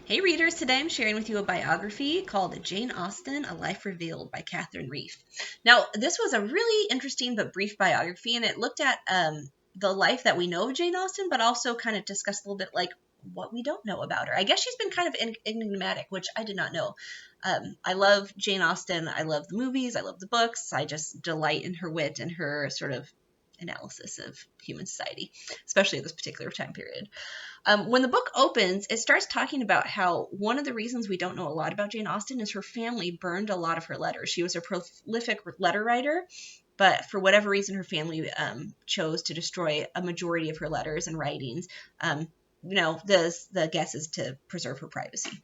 Hey readers, today I'm sharing with you a biography called Jane Austen, A Life Revealed by Catherine Reef. Now, this was a really interesting but brief biography, and it looked at the life that we know of Jane Austen, but also kind of discussed a little bit like what we don't know about her. I guess she's been kind of enigmatic, which I did not know. I love Jane Austen. I love the movies. I love the books. I just delight in her wit and her sort of analysis of human society, especially at this particular time period. When the book opens, it starts talking about how one of the reasons we don't know a lot about Jane Austen is her family burned a lot of her letters. She was a prolific letter writer, but for whatever reason, her family chose to destroy a majority of her letters and writings. The guess is to preserve her privacy.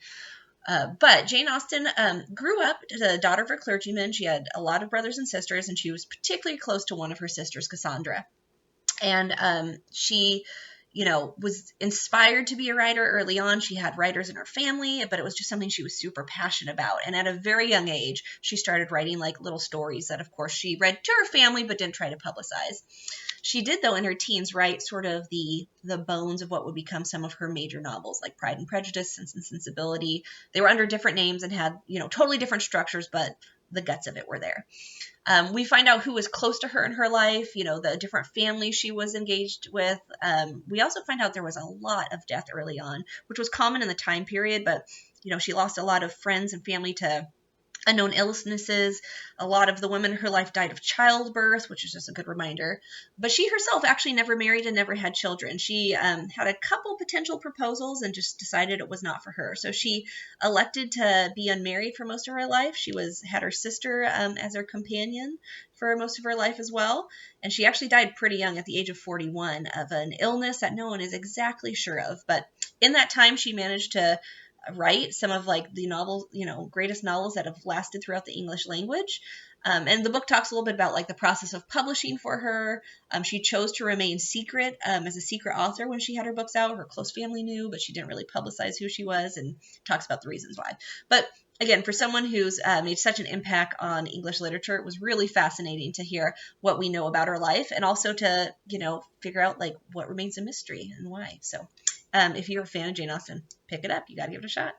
But Jane Austen grew up the daughter of a clergyman. She had a lot of brothers and sisters, and she was particularly close to one of her sisters, Cassandra. And she was inspired to be a writer early on. She had writers in her family, but it was just something she was super passionate about. And at a very young age, she started writing like little stories that, of course, she read to her family, but didn't try to publicize. She did, though, in her teens, write sort of the bones of what would become some of her major novels, like Pride and Prejudice, Sense and Sensibility. They were under different names and had, totally different structures, but the guts of it were there. We find out who was close to her in her life, the different families she was engaged with. We also find out there was a lot of death early on, which was common in the time period, but, she lost a lot of friends and family to unknown illnesses. A lot of the women in her life died of childbirth, which is just a good reminder. But she herself actually never married and never had children. She had a couple potential proposals and just decided it was not for her. So she elected to be unmarried for most of her life. She had her sister as her companion for most of her life as well. And she actually died pretty young at the age of 41 of an illness that no one is exactly sure of. But in that time, she managed to write some of like the novels, greatest novels that have lasted throughout the English language. And the book talks a little bit about like the process of publishing for her. She chose to remain secret as a secret author when she had her books out. Her close family knew, but she didn't really publicize who she was, and talks about the reasons why. But again, for someone who's made such an impact on English literature, it was really fascinating to hear what we know about her life, and also to, figure out like what remains a mystery and why. So if you're a fan of Jane Austen, pick it up. You got to give it a shot.